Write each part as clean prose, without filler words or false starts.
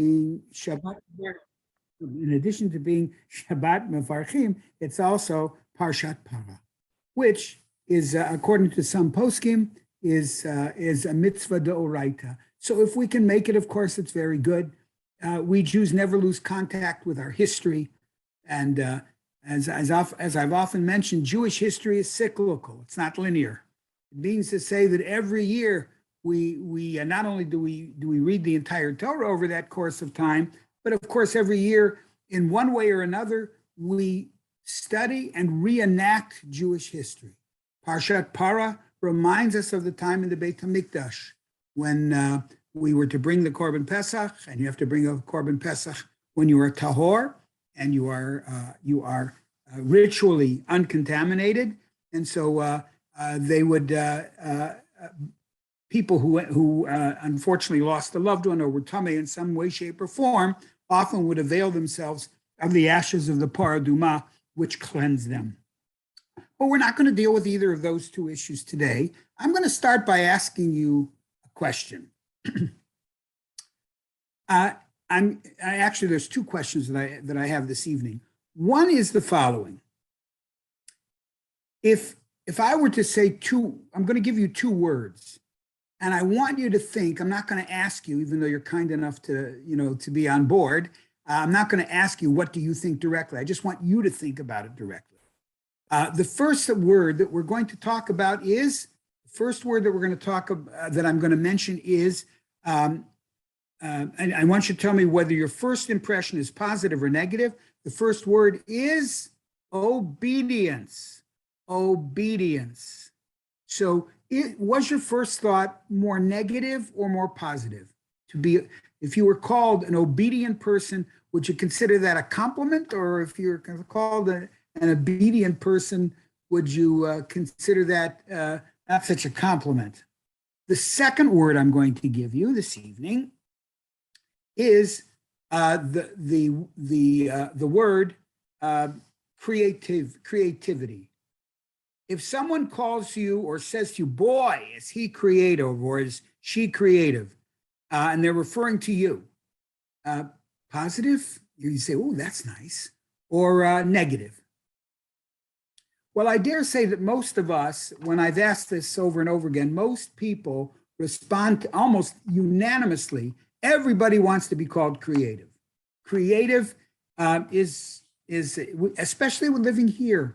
being Shabbat, in addition to being Shabbat Mefarchim, it's also Parshat Para, which is, according to some poskim, is a mitzvah d'oraita. So if we can make it, of course, it's very good. We Jews never lose contact with our history. And as I've often mentioned, Jewish history is cyclical. It's not linear. It means to say that every year we not only do we read the entire Torah over that course of time, but of course, every year, in one way or another, we study and reenact Jewish history. Parshat Para reminds us of the time in the Beit HaMikdash when we were to bring the Korban Pesach, and you have to bring a Korban Pesach when you are tahor and you are ritually uncontaminated, and so they would people who unfortunately lost a loved one or were tamei in some way, shape, or form often would avail themselves of the ashes of the paraduma, which cleanse them. But we're not going to deal with either of those two issues today. I'm going to start by asking you a question. Actually, there's two questions that I have this evening. One is the following. If I were to say I'm going to give you two words, and I want you to think, I'm not going to ask you, even though you're kind enough to be on board, I'm not going to ask you, what do you think directly? I just want you to think about it directly. The first word that we're going to talk about is, that I'm going to mention is, and I want you to tell me whether your first impression is positive or negative. The first word is obedience. Obedience. So was your first thought more negative or more positive? If you were called an obedient person, would you consider that a compliment? Or if you're called an obedient person, would you consider that not such a compliment? The second word I'm going to give you this evening is the word creativity. If someone calls you or says to you, boy, is he creative or is she creative, and they're referring to you, positive, you say, oh, that's nice, or negative. Well, I dare say that most of us, when I've asked this over and over again, most people respond almost unanimously. Everybody wants to be called creative. Creative is especially when living here,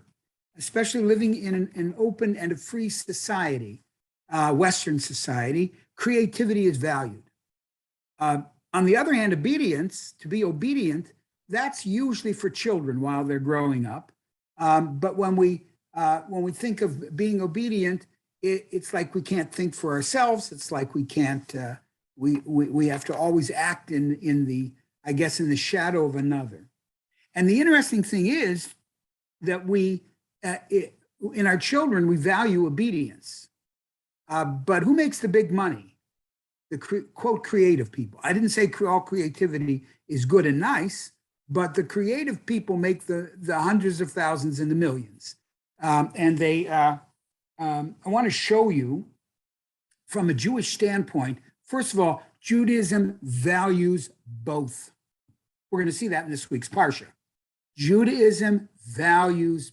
especially living in an open and a free society, Western society, creativity is valued. On the other hand, obedience, to be obedient, that's usually for children while they're growing up. But when we think of being obedient, it's like we can't think for ourselves. It's like we can't. We have to always act in the shadow of another. And the interesting thing is that in our children, we value obedience. But who makes the big money? The quote creative people. I didn't say all creativity is good and nice, but the creative people make the hundreds of thousands and the millions. And I want to show you from a Jewish standpoint. First of all, Judaism values both. We're going to see that in this week's Parsha. Judaism values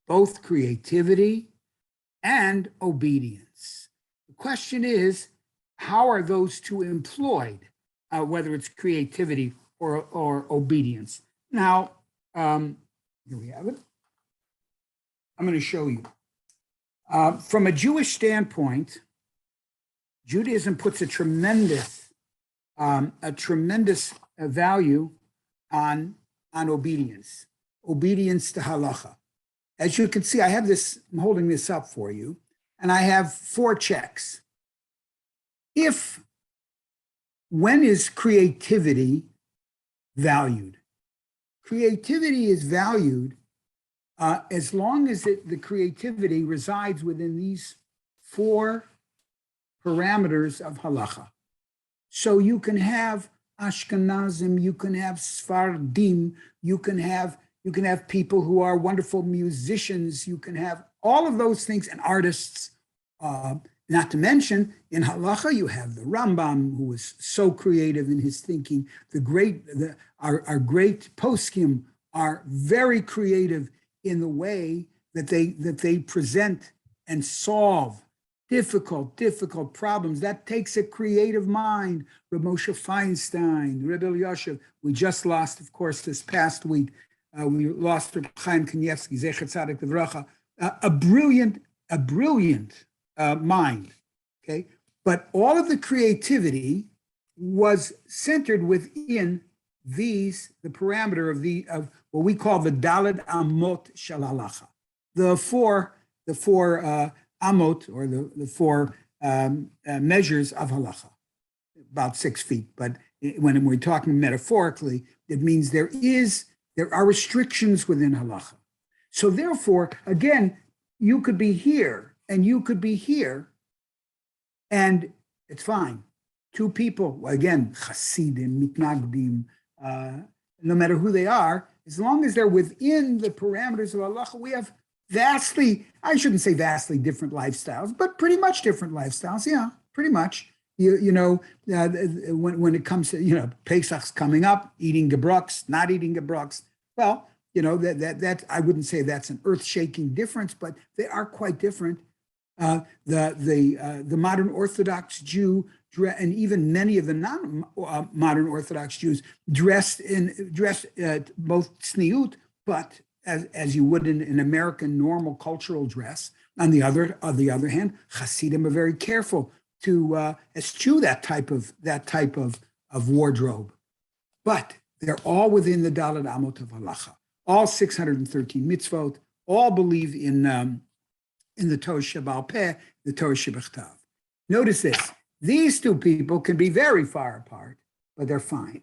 both creativity and obedience. The question is, how are those two employed, whether it's creativity or obedience? Now, here we have it. I'm going to show you. From a Jewish standpoint, Judaism puts a tremendous value on obedience to halacha. As you can see, I'm holding this up for you, and I have 4 checks. When is creativity valued? Creativity is valued as long as the creativity resides within these 4 parameters of halacha. So you can have Ashkenazim, you can have Sfardim, you can have people who are wonderful musicians, you can have all of those things, and artists, Not to mention, in halacha, you have the Rambam, who was so creative in his thinking. Our great poskim are very creative in the way that they present and solve difficult problems. That takes a creative mind. Reb Moshe Feinstein, Reb Elyashiv. We just lost, of course, this past week. We lost Reb Chaim Kanievsky, Zecher Tzadik Livracha, a brilliant mind. Okay, but all of the creativity was centered within the parameter of what we call the Daled Amot Shel Halacha, the four amot, or the four measures of halacha, about 6 feet. But when we're talking metaphorically, it means there are restrictions within halacha. So therefore, again, you could be here and you could be here, and it's fine. Two people, again, Hasidim, Mitnagdim, no matter who they are, as long as they're within the parameters of halacha, we have I shouldn't say vastly different lifestyles, but pretty much different lifestyles. Yeah, pretty much. When it comes to, Pesach's coming up, eating gebruks, not eating gebruks. Well, that I wouldn't say that's an earth-shaking difference, but they are quite different. The modern Orthodox Jew, and even many of the non-modern Orthodox Jews, dressed both tzniut, but as you would in American normal cultural dress. On the other hand, Hasidim are very careful to eschew that type of wardrobe. But they're all within the Daled Amot of halacha. All 613 mitzvot, all believe in the Torah Sheba'al Peh, the Torah Shebechtav. Notice this: these two people can be very far apart, but they're fine.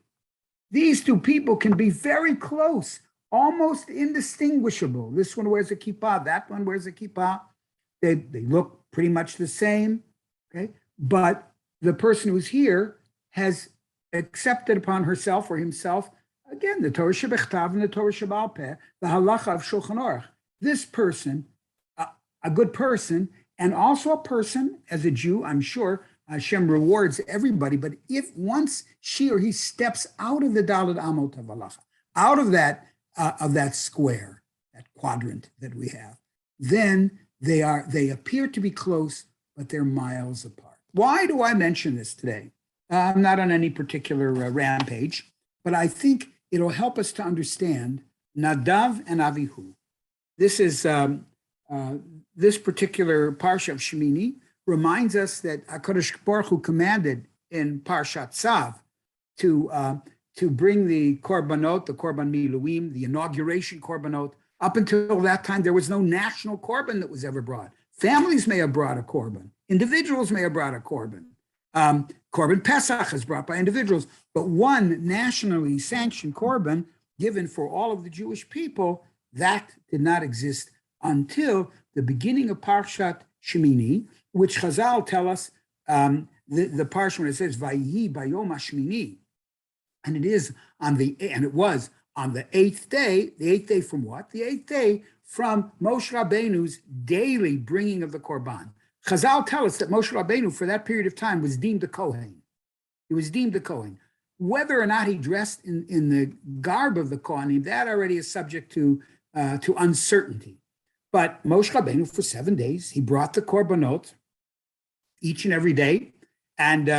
These two people can be very close, almost indistinguishable. This one wears a kippah, that one wears a kippah. They look pretty much the same, okay? But the person who's here has accepted upon herself or himself, again, the Torah Shebechtav and the Torah Sheba'al Peh, the halacha of Shulchan Aruch. This person, a good person, and also a person, as a Jew, I'm sure Hashem rewards everybody, but if once she or he steps out of the Daled Amot of halacha, out of that square, that quadrant that we have, then they appear to be close, but they're miles apart. Why do I mention this today? I'm not on any particular rampage, but I think it'll help us to understand Nadav and Avihu. This is this particular Parsha of Shemini reminds us that HaKadosh Baruch Hu commanded in Parshat Tzav to bring the korbanot, the korban miluim, the inauguration korbanot. Up until that time, there was no national korban that was ever brought. Families may have brought a korban. Individuals may have brought a korban. Korban Pesach is brought by individuals, but one nationally sanctioned korban given for all of the Jewish people, that did not exist until the beginning of Parshat Shemini, which Chazal tell us, the Parsha when it says Vayihi Bayom HaShemini, and it was on the eighth day. The eighth day from what? The eighth day from Moshe Rabbeinu's daily bringing of the korban. Chazal tell us that Moshe Rabbeinu, for that period of time, was deemed a Kohen. He was deemed a Kohen. Whether or not he dressed in the garb of the Kohanim, that already is subject to uncertainty. But Moshe Rabbeinu, for 7 days, he brought the korbanot each and every day, and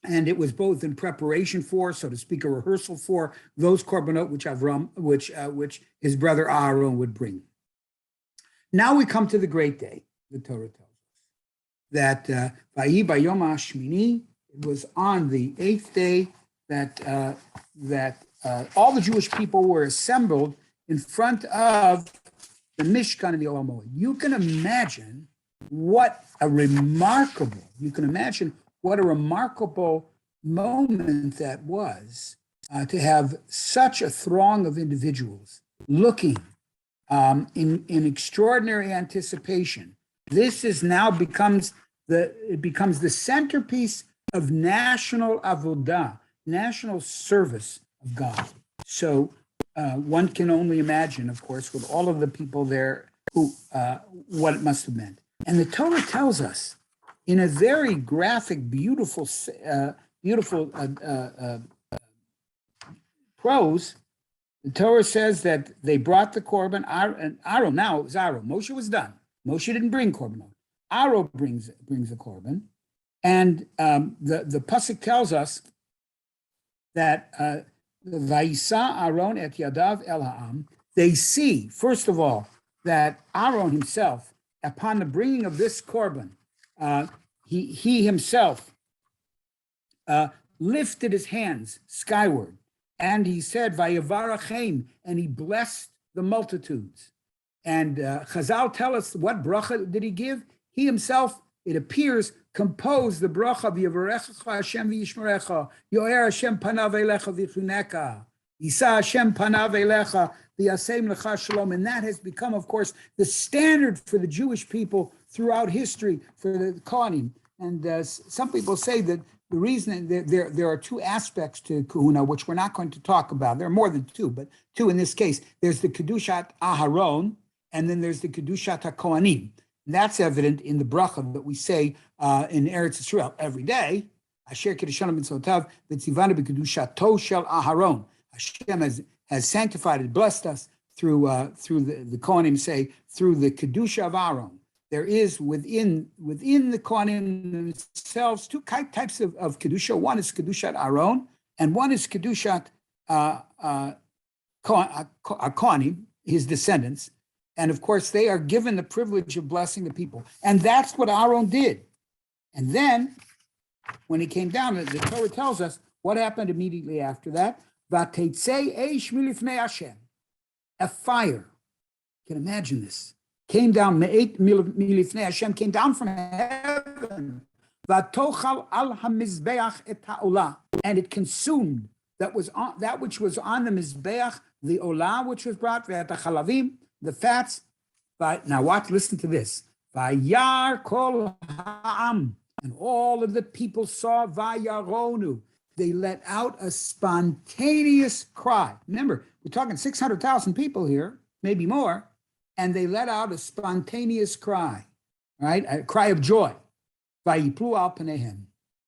it was both in preparation for, so to speak, a rehearsal for those korbanot which his brother Aaron would bring. Now we come to the great day. The Torah tells us that Vayi Bayom HaShmini, it was on the eighth day that all the Jewish people were assembled in front of the Mishkan and the Oel Moed. You can imagine what a remarkable moment that was to have such a throng of individuals looking in extraordinary anticipation. This is now becomes the centerpiece of national avodah, national service of God. So one can only imagine, of course, with all of the people there, what it must have meant. And the Torah tells us in a very graphic, beautiful prose, the Torah says that they brought the korban, and Aaron, now it was Aaron. Moshe was done. Moshe didn't bring korban. Aaron brings the korban. And the pasuk tells us that Vayisa Aaron et yadav el ha'am. They see, first of all, that Aaron himself, upon the bringing of this korban, he himself lifted his hands skyward, and he said, "Vayavarachem," and he blessed the multitudes. And Chazal tell us what bracha did he give? He himself, it appears, composed the bracha of Yavarecha Hashem v'yishmerecha, Yoer Hashem panav elecha v'chuneka, Yisa Hashem panav elecha v'yasem lecha shalom. And that has become, of course, the standard for the Jewish people throughout history, for the Kohanim. And some people say that the reason there are two aspects to kahuna, which we're not going to talk about. There are more than two, but two in this case. There's the Kedushat Aharon, and then there's the Kedushat HaKohanim. That's evident in the bracha that we say in Eretz Yisrael every day. Asher Kedushanim Mitzvotav v'tzivanu b'kedushato shel Aharon. Hashem has sanctified and blessed us through the Kohanim say, through the Kedusha of Aaron. There is within the Kohanim themselves two types of Kedusha. One is Kedushat Aaron, and one is Kedushat Kohanim, his descendants. And of course, they are given the privilege of blessing the people. And that's what Aaron did. And then, when he came down, the Torah tells us what happened immediately after that. V'teitzei eish milifnei Hashem. A fire. You can imagine this. Came down, milifnei Hashem, came down from heaven. V'tochal al hamizbeach et ha'olah. And it consumed that which was on the mizbeach, the olah which was brought, v'et ha'chalavim, the fats. Now watch, listen to this. Vayar kol ha'am. And all of the people saw vayaronu. They let out a spontaneous cry. Remember, we're talking 600,000 people here, maybe more. And they let out a spontaneous cry, right? A cry of joy. Vayiplu al panehem.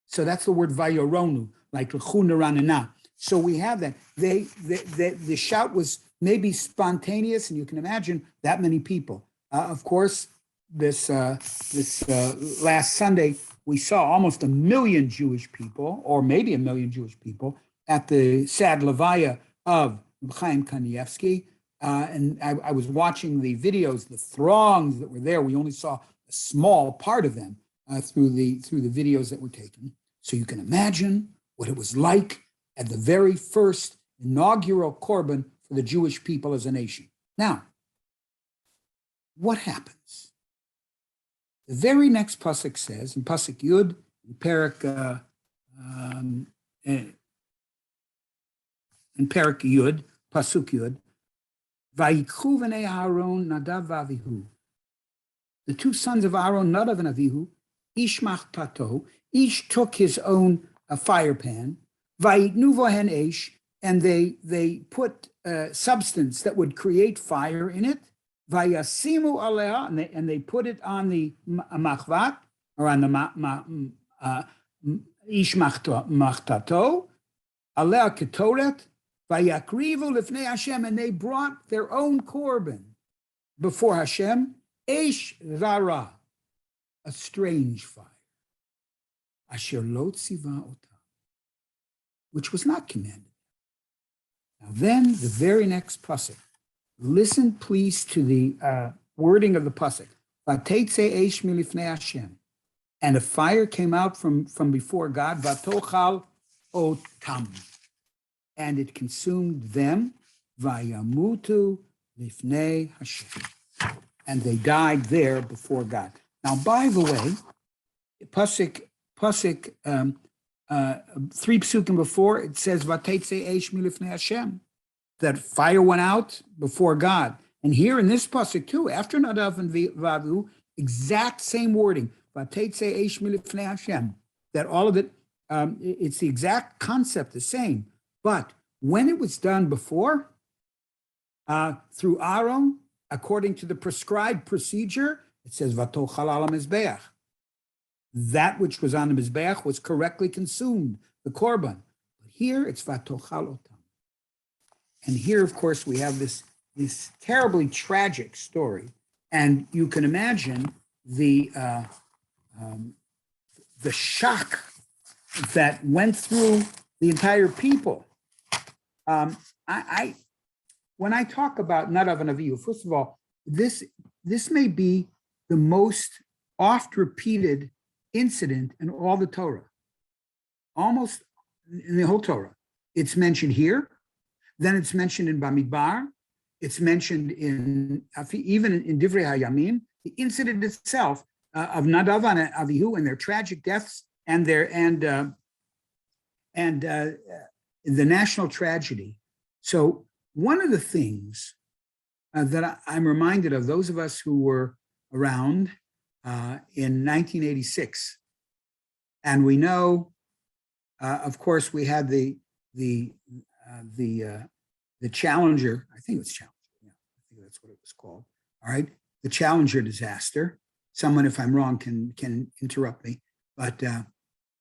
So that's the word vayoronu, like l'chu neranena. So we have that. The shout was maybe spontaneous, and you can imagine that many people. Of course, this last Sunday, we saw almost 1 million Jewish people, or maybe 1 million Jewish people, at the sad levaya of Chaim Kanievsky. And I was watching the videos, the throngs that were there. We only saw a small part of them through the videos that were taken. So you can imagine what it was like at the very first inaugural Korban for the Jewish people as a nation. Now, what happens? The very next pasuk says, in pasuk Yud, in Parak Yud, pasuk Yud, Vayikchu v'nei Aaron Nadav v'Avihu. The two sons of Aaron, Nadav and Avihu, ish machtato, each took his own fire pan, vayitnu vohen eish, and they put substance that would create fire in it, vayasimu alea, and they put it on the machvat, or on the ish machtato, alea ketoret, vayakrivu lifnei Hashem, and they brought their own korban before Hashem, eish zara, a strange fire, asher lo tziva otam, which was not commanded. Now then, the very next pasuk. Listen, please, to the wording of the pasuk. Vateitze eish milifnei Hashem, and a fire came out from before God. Vatochal otam, and it consumed them. Vayamutu lifnei Hashem, and they died there before God. Now, by the way, pasuk 3 psukim before, it says Vateitze eish milifnei Hashem, that fire went out before God. And here in this pasuk too, after Nadav and Avihu, exact same wording, Vateitze eish milifnei Hashem, that all of it, it's the exact concept, the same. But when it was done before, through Aaron, according to the prescribed procedure, it says Vatochal al mizbeach. that which was on the Mizbeach was correctly consumed, the korban. But here it's vatochal otam. And here, of course, we have this terribly tragic story. And you can imagine the shock that went through the entire people. When I talk about Nadav and Avihu, first of all, this may be the most oft repeated incident in all the Torah, almost in the whole Torah. It's mentioned here, then it's mentioned in Bamidbar, it's mentioned even in Divrei HaYamim, the incident itself of Nadav and Avihu and their tragic deaths and the national tragedy. So one of the things that I'm reminded of, those of us who were around in 1986, and we know, of course, we had the Challenger. I think it was Challenger. Yeah, I think that's what it was called. All right, the Challenger disaster. Someone, if I'm wrong, can interrupt me. But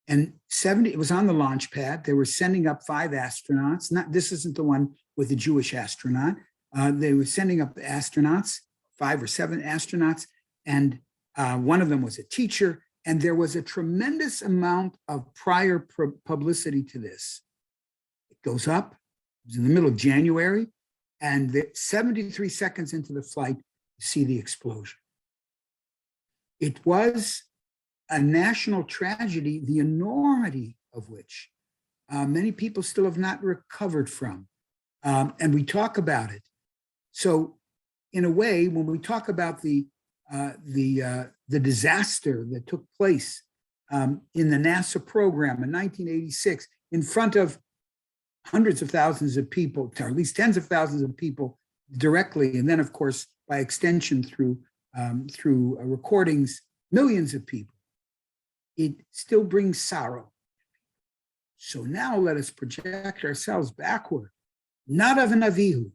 and 70, it was on the launch pad. They were sending up 5 astronauts. This isn't the one with the Jewish astronaut. They were sending up astronauts, 5 or 7 astronauts, and one of them was a teacher. And there was a tremendous amount of prior publicity to this. It goes up. It was in the middle of January, and 73 seconds into the flight, you see the explosion. It was a national tragedy, the enormity of which many people still have not recovered from. And we talk about it. So in a way, when we talk about the disaster that took place in the NASA program in 1986, in front of hundreds of thousands of people, or at least tens of thousands of people directly, and then of course, by extension through recordings, millions of people, it still brings sorrow. So now let us project ourselves backward. Nadav and Avihu.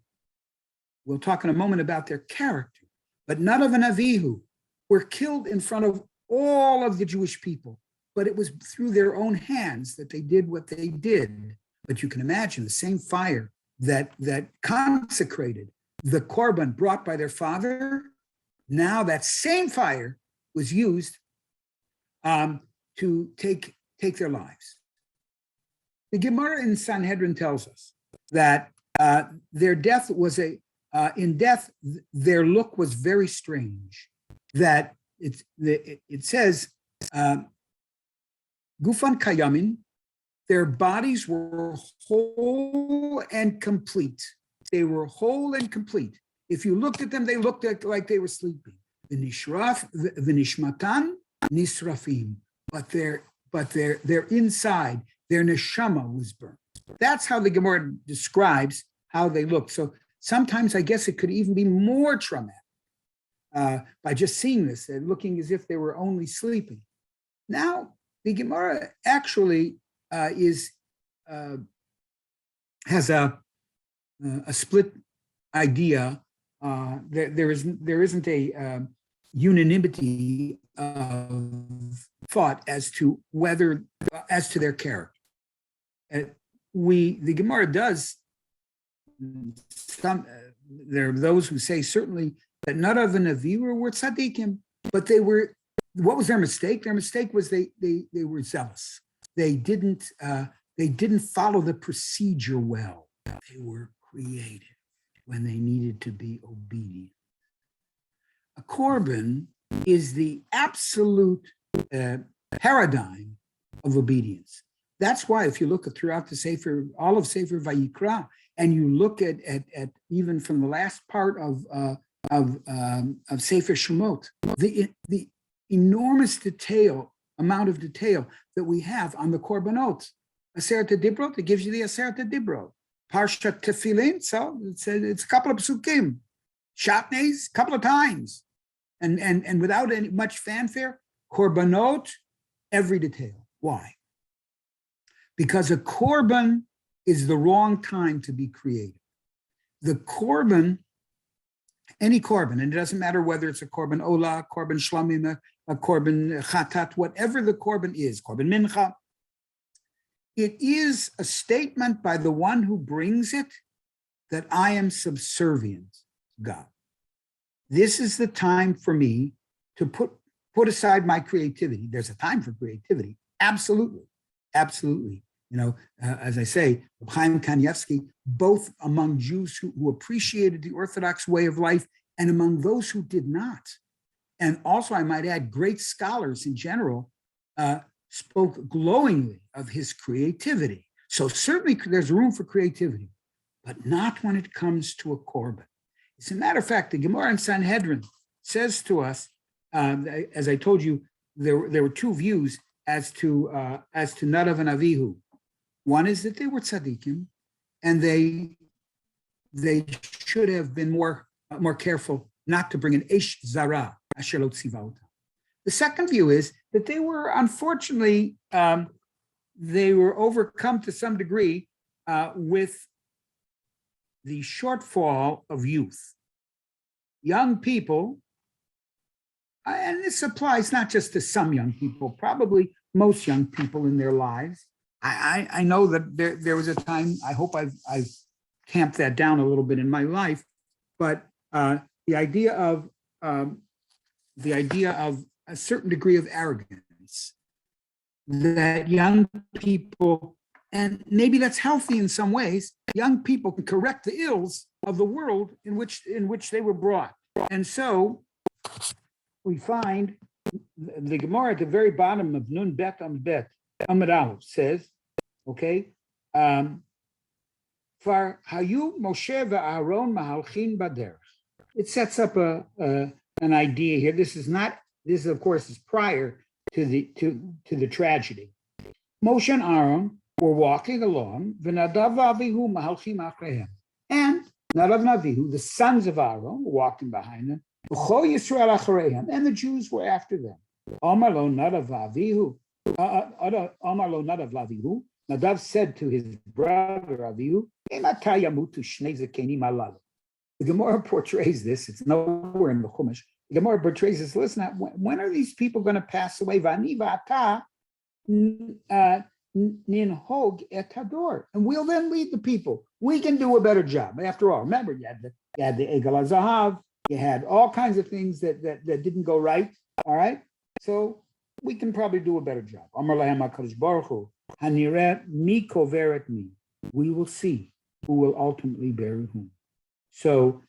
We'll talk in a moment about their character, but Nadav and Avihu were killed in front of all of the Jewish people, but it was through their own hands that they did what they did. But you can imagine the same fire that consecrated the korban brought by their father. Now that same fire was used to take their lives. The Gemara in Sanhedrin tells us that their death was in death, their look was very strange. That it says, Gufan Kayamin, their bodies were whole and complete. They were whole and complete. If you looked at them, they looked like they were sleeping. V'nishmatan nisrafim, but their inside, their neshama was burnt. That's how the Gemara describes how they looked. So sometimes I guess it could even be more traumatic by just seeing this, they're looking as if they were only sleeping. Now the Gemara actually has a split idea. There isn't a unanimity of thought as to their character. The Gemara does. There are those who say certainly that Nadav and Avihu were tzaddikim, but they were. What was their mistake? Their mistake was they were zealous. They didn't follow the procedure well. They were creative when they needed to be obedient. A korban is the absolute paradigm of obedience. That's why if you look at throughout the Sefer, all of Sefer Vayikra, and you look at even from the last part of Sefer Shemot, the enormous amount of detail that we have on the korbanot. Aseret Dibrot, it gives you the Aseret Dibrot. Parshat Tefillin, so it's a couple of psukim. Shatnez, a couple of times. And without any much fanfare, korbanot, every detail. Why? Because a korban is the wrong time to be creative. The korban, any korban, and it doesn't matter whether it's a korban olah, korban shlamim, a korban chatat, whatever the korban is, korban mincha. It is a statement by the one who brings it that I am subservient to God. This is the time for me to put aside my creativity. There's a time for creativity. Absolutely. Absolutely. As I say, Chaim Kanievsky, both among Jews who appreciated the Orthodox way of life and among those who did not. And also, I might add, great scholars in general spoke glowingly of his creativity. So certainly there's room for creativity, but not when it comes to a korban. As a matter of fact, the Gemara in Sanhedrin says to us, as I told you, there were two views as to Nadav and Avihu. One is that they were tzaddikim, and they should have been more careful not to bring an Eish Zara, Asher Lo Tziva Otam. The second view is that they were, unfortunately, they were overcome to some degree with the shortfall of youth. Young people, and this applies not just to some young people, probably most young people in their lives. I know that there was a time, I hope I've tamped that down a little bit in my life, but the idea of a certain degree of arrogance that young people, and maybe that's healthy in some ways, young people can correct the ills of the world in which they were brought. And so we find the Gemara at the very bottom of Nun Bet Amud Bet Amud Aleph says, okay, Far Hayu Moshe ve'Aaron mahalchin baderech. It sets up an idea here. This is of course is prior to the tragedy. Moshe and Aaron were walking along, v'Nadav v'Avihu mahalchim achreihem, and Nadav and Avihu, the sons of Aaron, were walking behind them. V'chol Yisrael achreihem, and the Jews were after them. Amar lo Nadav v'Avihu. Amar lo Nadav v'Avihu. Nadav said to his brother Avihu, "Ematay yamutu shnei zekenim alalu." The Gemara portrays this. It's nowhere in the Chumash. The Gemara portrays this. Listen, when are these people going to pass away? Vani v'ata ninhog et hador, and we'll then lead the people. We can do a better job. After all, remember, you had the Egel HaZahav, you had all kinds of things that didn't go right. All right, so we can probably do a better job. Amar lahem HaKadosh Baruch Hu, hanireh mi koveret mi. We will see who will ultimately bury whom. So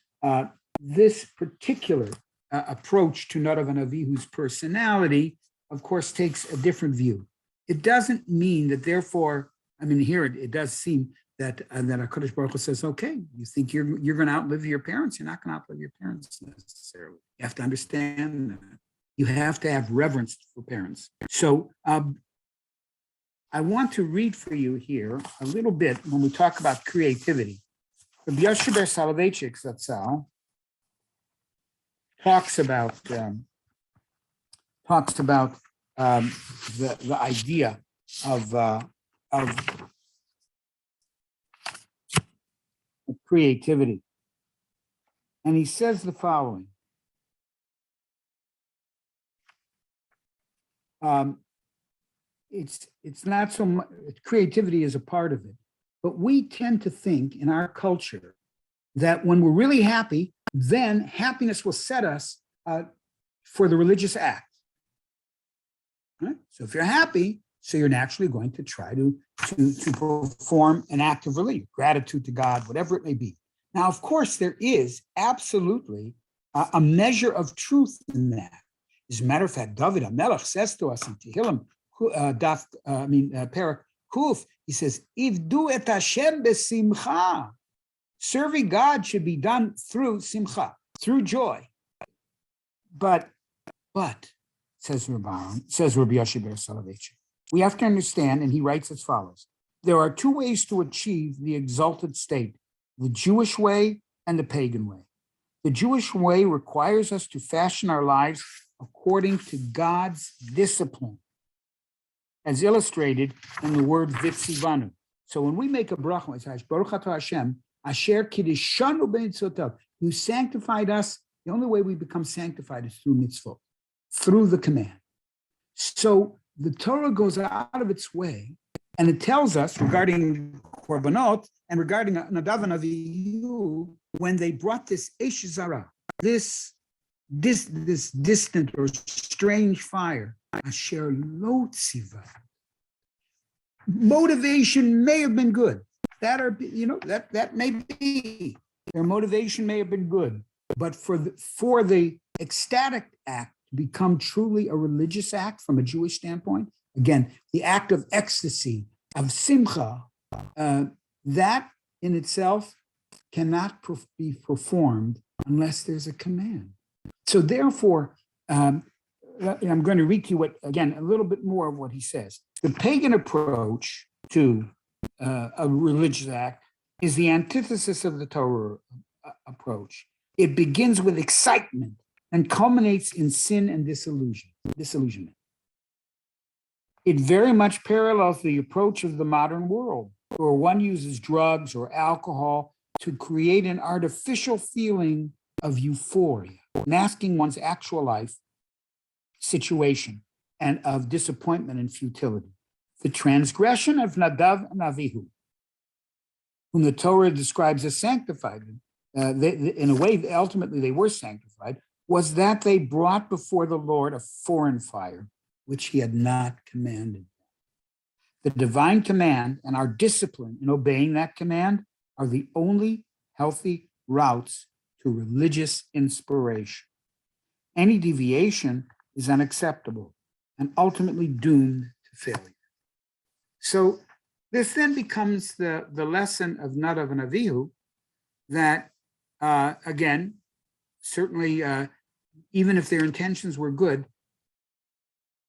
this particular approach to Nadav and Avihu's personality, of course, takes a different view. It doesn't mean that, therefore, I mean, here it does seem that HaKadosh Baruch Hu says, okay, you think you're going to outlive your parents? You're not going to outlive your parents necessarily. You have to understand that. You have to have reverence for parents. So I want to read for you here a little bit when we talk about creativity. Rabbi Yoshe ber Soloveitchik Zatzal talks about the idea of creativity, and he says the following: it's not so much creativity is a part of it, but we tend to think in our culture that when we're really happy, then happiness will set us for the religious act. Right? So if you're happy, so you're naturally going to try to perform an act of religion, gratitude to God, whatever it may be. Now, of course, there is absolutely a measure of truth in that. As a matter of fact, David HaMelech says to us in Tehillim, Perek Kuf, he says, "Ivdu et Hashem besimcha." Serving God should be done through simcha, through joy. But says Rabbi Yoshe ber Soloveitchik, we have to understand, and he writes as follows: there are two ways to achieve the exalted state, the Jewish way and the pagan way. The Jewish way requires us to fashion our lives according to God's discipline, as illustrated in the word vitzivanu. So when we make a bracha, it says, Baruch atah Hashem, asher kiddushanu b'mitzvotav. You sanctified us. The only way we become sanctified is through mitzvot. through the command. So the Torah goes out of its way, and it tells us regarding Korbanot and regarding Nadav and Avihu, when they brought this Eish Zara, this distant or strange fire, Asher Lo Tziva. Motivation may have been good. That may be. Their motivation may have been good, but for the ecstatic act to become truly a religious act from a Jewish standpoint, again, the act of ecstasy, of simcha, that in itself cannot be performed unless there's a command. So therefore, I'm going to read to you a little bit more of what he says. The pagan approach to a religious act is the antithesis of the Torah approach. It begins with excitement and culminates in sin and disillusionment. It very much parallels the approach of the modern world, where one uses drugs or alcohol to create an artificial feeling of euphoria, masking one's actual life situation and of disappointment and futility. The transgression of Nadav and Avihu, whom the Torah describes as sanctified, in a way, ultimately they were sanctified, was that they brought before the Lord a foreign fire, which he had not commanded. The divine command and our discipline in obeying that command are the only healthy routes to religious inspiration. Any deviation is unacceptable and ultimately doomed to failure. So this then becomes the lesson of Nadav and Avihu that, again, certainly, even if their intentions were good,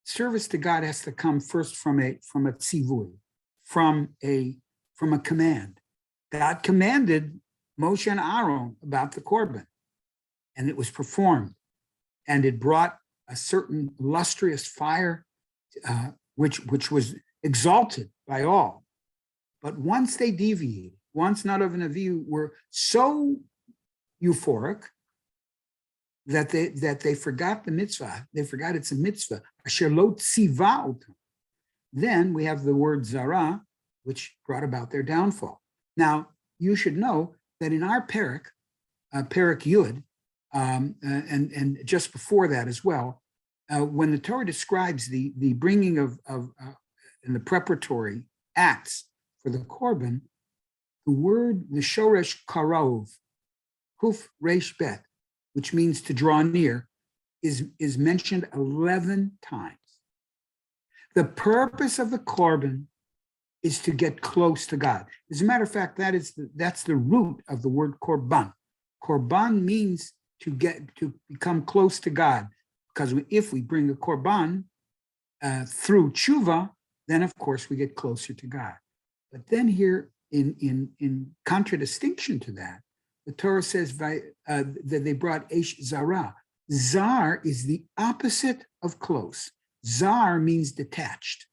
service to God has to come first from a tzivui, from a command. God commanded Moshe and Aaron about the korban, and it was performed, and it brought a certain illustrious fire, which was exalted by all. But once they deviated, once Nadav and Avihu were so euphoric that they forgot the mitzvah, they forgot it's a mitzvah, asher lo tziva otam. Then we have the word zara, which brought about their downfall. Now, you should know that in our parak Yud, and just before that as well, when the Torah describes the bringing of and the preparatory acts for the korban, the shoresh karov, huf reish bet, which means to draw near, is mentioned 11 times. The purpose of the korban is to get close to God. As a matter of fact, that's the root of the word korban. Korban means to become close to God, because if we bring the korban through tshuva, then of course we get closer to God. But then here, in contradistinction to that, the Torah says that they brought Eish Zara. Zar is the opposite of close. Zar means detached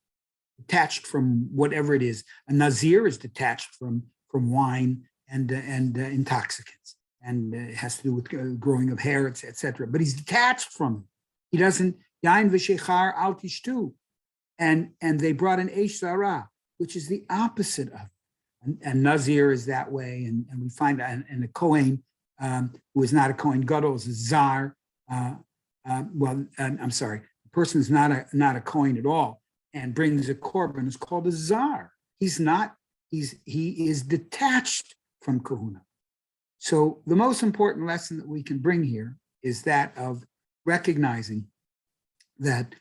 from whatever it is. A Nazir is detached from wine and intoxicants, and it has to do with growing of hair, etc. But he's detached from it. He doesn't, Yain v'shechar al tishtu. And they brought an Eish Zara, which is the opposite of it. And Nazir is that way, and we find and a Kohen who is not a Kohen Gadol is a Zar. I'm sorry, the person is not a Kohen at all and brings a korban is called a Zar. He is detached from Kahuna. So the most important lesson that we can bring here is that of recognizing that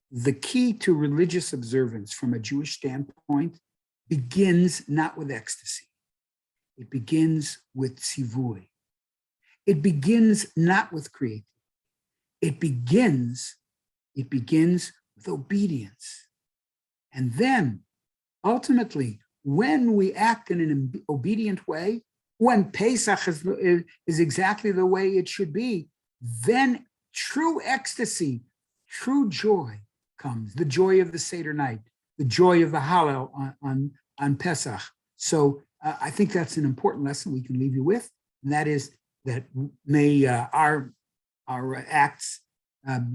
the key to religious observance from a Jewish standpoint begins not with ecstasy. It begins with tzivui. It begins not with creativity. It begins with obedience. And then, ultimately, when we act in an obedient way, when Pesach is exactly the way it should be, then true ecstasy, true joy comes, the joy of the Seder night, the joy of the Hallel on Pesach. So I think that's an important lesson we can leave you with, and that is that may our acts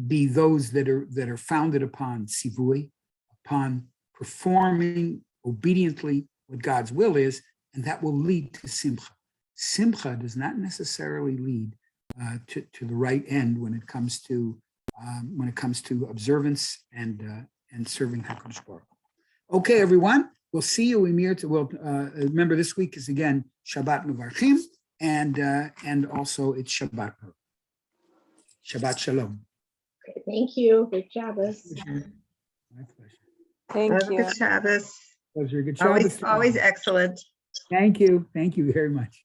be those that are founded upon sivui, upon performing obediently what God's will is, and that will lead to simcha. Simcha does not necessarily lead to the right end when it comes to observance and serving HaKadosh Baruch Hu. Okay, everyone, we'll see you. Remember, this week is again Shabbat Mevarchim, and also it's Shabbat. Shabbat Shalom. Okay, thank you. Good Shabbos. My pleasure. Thank Have a you. good Shabbos. Pleasure. Good Shabbos. Always excellent. Thank you. Thank you very much.